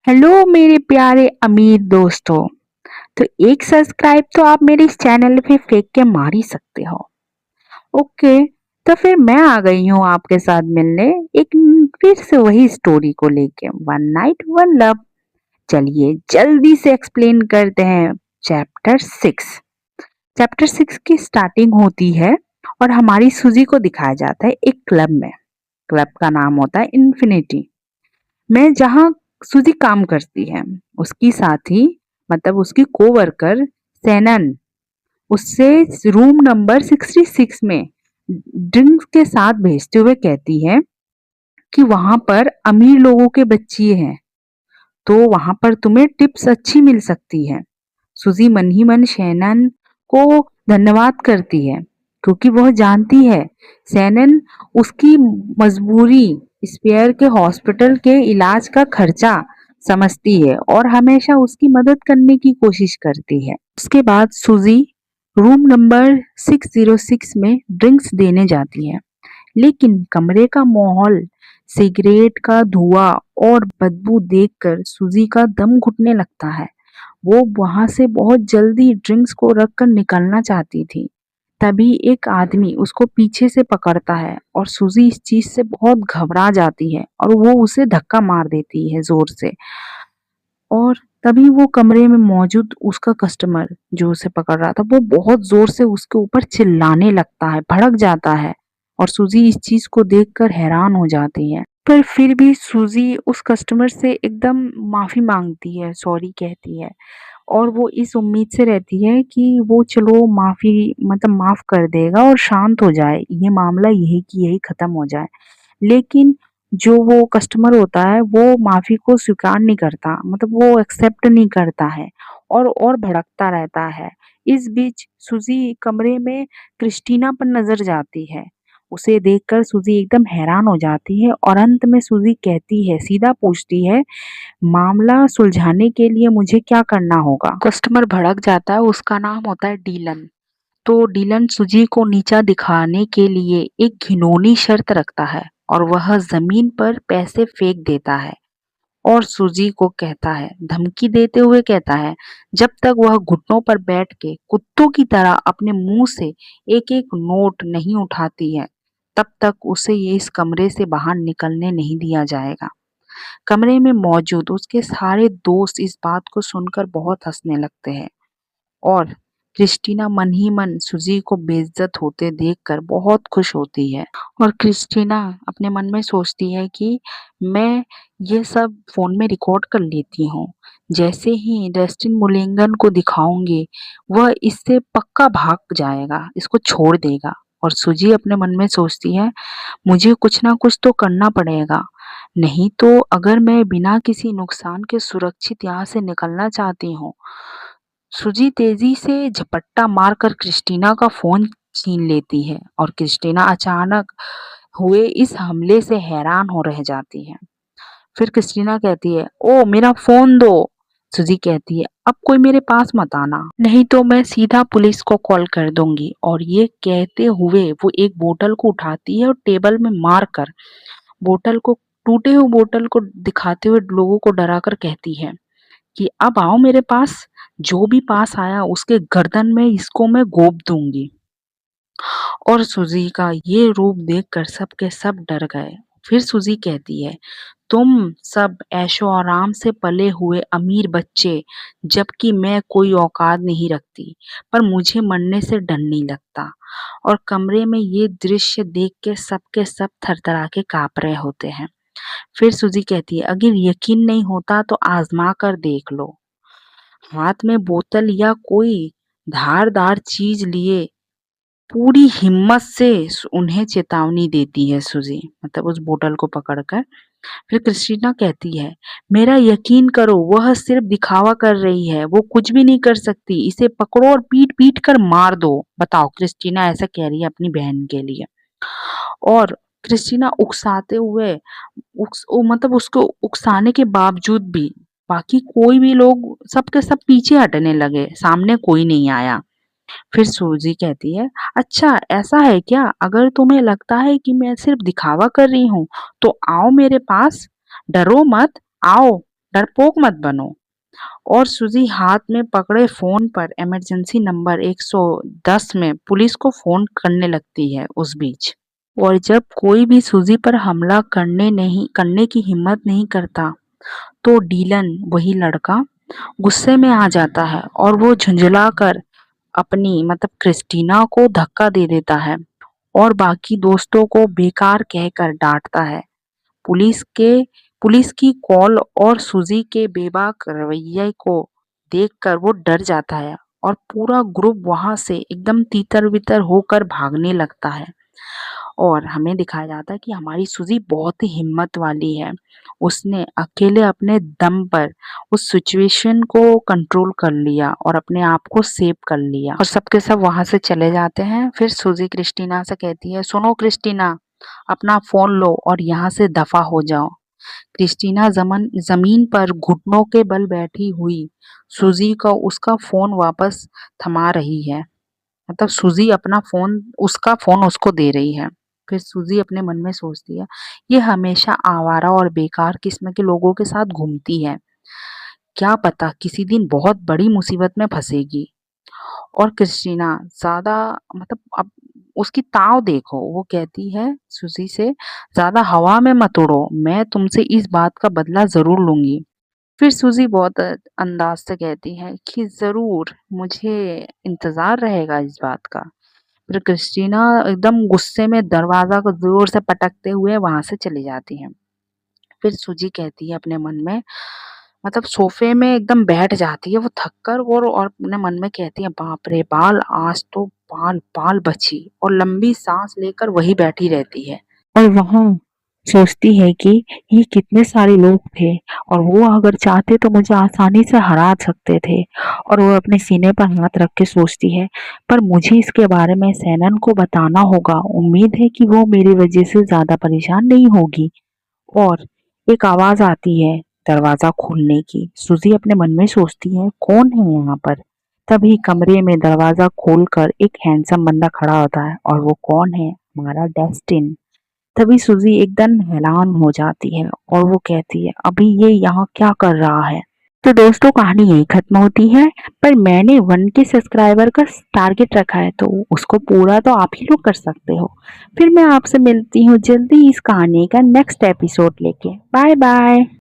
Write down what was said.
Hello मेरे प्यारे अमीर दोस्तों। तो एक सब्सक्राइब तो आप मेरे इस चैनल पे फेंक के मार ही सकते हो। ओके। तो फिर मैं आ गई हूँ आपके साथ मिलने एक फिर से वही स्टोरी को लेके, वन नाइट वन लव। चलिए जल्दी से एक्सप्लेन करते हैं। चैप्टर 6 की स्टार्टिंग होती है और हमारी सूजी को दिखाया जाता है एक क्लब में। क्लब का नाम होता है इन्फिनिटी में, जहाँ सूजी काम करती है। उसकी साथी मतलब उसकी कोवर्कर सैनन उससे रूम नंबर 66 में ड्रिंक्स के साथ भेजते हुए कहती है कि वहां पर अमीर लोगों के बच्चे हैं, तो वहां पर तुम्हें टिप्स अच्छी मिल सकती है। सुजी मन ही मन सैनन को धन्यवाद करती है, क्योंकि वह जानती है सैनन उसकी मजबूरी स्पेयर के हॉस्पिटल के इलाज का खर्चा समझती है और हमेशा उसकी मदद करने की कोशिश करती है। उसके बाद सुजी रूम नंबर 606 में ड्रिंक्स देने जाती है, लेकिन कमरे का माहौल सिगरेट का धुआं और बदबू देखकर सुजी का दम घुटने लगता है। वो वहां से बहुत जल्दी ड्रिंक्स को रखकर निकलना चाहती थी। तभी एक आदमी उसको पीछे से पकड़ता है और सुजी इस चीज से बहुत घबरा जाती है और वो उसे धक्का मार देती है जोर से। और तभी वो कमरे में मौजूद उसका कस्टमर जो उसे पकड़ रहा था, वो बहुत जोर से उसके ऊपर चिल्लाने लगता है, भड़क जाता है। और सूजी इस चीज को देखकर हैरान हो जाती है, पर फिर भी सूजी उस कस्टमर से एकदम माफी मांगती है, सॉरी कहती है। और वो इस उम्मीद से रहती है कि वो चलो माफी मतलब माफ कर देगा और शांत हो जाए, ये मामला यही की यही खत्म हो जाए। लेकिन जो वो कस्टमर होता है वो माफी को स्वीकार नहीं करता, मतलब वो एक्सेप्ट नहीं करता है और भड़कता रहता है। इस बीच सुजी कमरे में क्रिस्टीना पर नजर जाती है। उसे देखकर सुजी एकदम हैरान हो जाती है और अंत में सुजी कहती है, सीधा पूछती है, मामला सुलझाने के लिए मुझे क्या करना होगा। कस्टमर भड़क जाता है, उसका नाम होता है डीलन। तो डीलन सुजी को नीचा दिखाने के लिए एक घिनौनी शर्त रखता है और वह जमीन पर पैसे फेंक देता है और सुजी को कहता है, धमकी देते हुए कहता है, जब तक वह घुटनों पर बैठ के कुत्तों की तरह अपने मुंह से एक एक नोट नहीं उठाती है, तब तक उसे ये इस कमरे से बाहर निकलने नहीं दिया जाएगा। कमरे में मौजूद उसके सारे दोस्त इस बात को सुनकर बहुत हंसने लगते हैं और क्रिस्टीना मन ही मन सुजी को बेइज्जत होते देखकर बहुत खुश होती है। और क्रिस्टीना अपने मन में सोचती है कि मैं ये सब फोन में रिकॉर्ड कर लेती हूँ, जैसे ही डस्टिन मुलेंगन को दिखाऊंगी वह इससे पक्का भाग जाएगा, इसको छोड़ देगा। और सुजी अपने मन में सोचती है, मुझे कुछ ना कुछ तो करना पड़ेगा, नहीं तो अगर मैं बिना किसी नुकसान के सुरक्षित यहाँ से निकलना चाहती हूँ। सुजी तेजी से झपट्टा मारकर क्रिस्टीना का फोन छीन लेती है और क्रिस्टीना अचानक हुए इस हमले से हैरान हो रह जाती है। फिर क्रिस्टीना कहती है, ओ मेरा फोन दो। सुजी कहती है, अब कोई मेरे पास मत आना, नहीं तो मैं सीधा पुलिस को कॉल कर दूंगी। और ये कहते हुए वो एक बोतल को उठाती है और टेबल में मार कर बोतल को टूटे हुए बोतल को दिखाते हुए लोगों को डराकर कहती है कि अब आओ मेरे पास, जो भी पास आया उसके गर्दन में इसको मैं गोप दूंगी। और सुजी का ये रूप देखकर सब के सब डर गए। फिर सुजी कहती है, तुम सब ऐशो आराम से पले हुए अमीर बच्चे, जबकि मैं कोई औकात नहीं रखती, पर मुझे मरने से डर नहीं लगता। और कमरे में ये दृश्य देख के सब थरथरा के कांप रहे होते हैं। फिर सुजी कहती है, अगर यकीन नहीं होता तो आजमा कर देख लो। हाथ में बोतल या कोई धारदार चीज लिए पूरी हिम्मत से उन्हें चेतावनी देती है सुजी, मतलब उस बोतल को पकड़कर। फिर क्रिस्टीना कहती है, मेरा यकीन करो, वह सिर्फ दिखावा कर रही है, वो कुछ भी नहीं कर सकती, इसे पकड़ो और पीट पीट कर मार दो। बताओ, क्रिस्टीना ऐसा कह रही है अपनी बहन के लिए। और क्रिस्टीना उकसाते हुए मतलब उसको उकसाने के बावजूद भी बाकी कोई भी लोग सब के सब पीछे हटने लगे, सामने कोई नहीं आया। फिर सूजी कहती है, अच्छा ऐसा है क्या, अगर तुम्हें लगता है कि मैं सिर्फ दिखावा कर रही हूँ तो आओ मेरे पास, डरो मत, आओ, डरपोक मत बनो। और सुजी हाथ में पकड़े फोन पर इमरजेंसी नंबर 110 में पुलिस को फोन करने लगती है उस बीच। और जब कोई भी सुजी पर हमला करने की हिम्मत नहीं करता, तो डीलन, वही लड़का, गुस्से में आ जाता है और वो झुंझलाकर अपनी मतलब क्रिस्टीना को धक्का दे देता है और बाकी दोस्तों को बेकार कहकर डांटता है। पुलिस के पुलिस की कॉल और सुजी के बेबाक रवैये को देखकर वो डर जाता है और पूरा ग्रुप वहां से एकदम तीतर बितर होकर भागने लगता है। और हमें दिखाया जाता है कि हमारी सुजी बहुत ही हिम्मत वाली है। उसने अकेले अपने दम पर उस सिचुएशन को कंट्रोल कर लिया और अपने आप को सेव कर लिया और सबके सब वहां से चले जाते हैं। फिर सुजी क्रिस्टीना से कहती है, सुनो क्रिस्टीना, अपना फोन लो और यहाँ से दफा हो जाओ। क्रिस्टीना जमीन पर घुटनों के बल बैठी हुई सुजी को उसका फोन वापस थमा रही है। मतलब सुजी अपना फोन, उसका फोन उसको दे रही है। फिर सुजी अपने मन में सोचती है, ये हमेशा आवारा और बेकार किस्म के लोगों के साथ घूमती है, क्या पता किसी दिन बहुत बड़ी मुसीबत में फंसेगी। और क्रिस्टीना ज्यादा मतलब अब उसकी ताव देखो, वो कहती है सुजी से, ज्यादा हवा में मत उड़ो, मैं तुमसे इस बात का बदला जरूर लूंगी। फिर सुजी बहुत अंदाज से कहती है कि जरूर, मुझे इंतजार रहेगा इस बात का। फिर क्रिस्टीना एकदम गुस्से में दरवाजा को जोर से पटकते हुए वहां से चली जाती है। फिर सुजी कहती है अपने मन में, मतलब सोफे में एकदम बैठ जाती है वो थक कर, और अपने मन में कहती है, बाप रे बाल, आज तो बाल बाल बची, और लंबी सांस लेकर वही बैठी रहती है। और वहां सोचती है कि ये कितने सारे लोग थे और वो अगर चाहते तो मुझे आसानी से हरा सकते थे। और वो अपने सीने पर हाथ रख के सोचती है, पर मुझे इसके बारे में सैनन को बताना होगा, उम्मीद है कि वो मेरी वजह से ज्यादा परेशान नहीं होगी। और एक आवाज आती है दरवाजा खोलने की। सुजी अपने मन में सोचती है, कौन है यहाँ पर। तभी कमरे में दरवाजा खोलकर एक हैंडसम बंदा खड़ा होता है, और वो कौन है, हमारा डेस्टिन। तभी सुजी एकदम हैरान हो जाती है और वो कहती है, अभी ये यहाँ क्या कर रहा है। तो दोस्तों, कहानी यही खत्म होती है, पर मैंने 1K सब्सक्राइबर का टारगेट रखा है, तो उसको पूरा तो आप ही लोग कर सकते हो। फिर मैं आपसे मिलती हूँ जल्दी इस कहानी का नेक्स्ट एपिसोड लेके। Bye bye.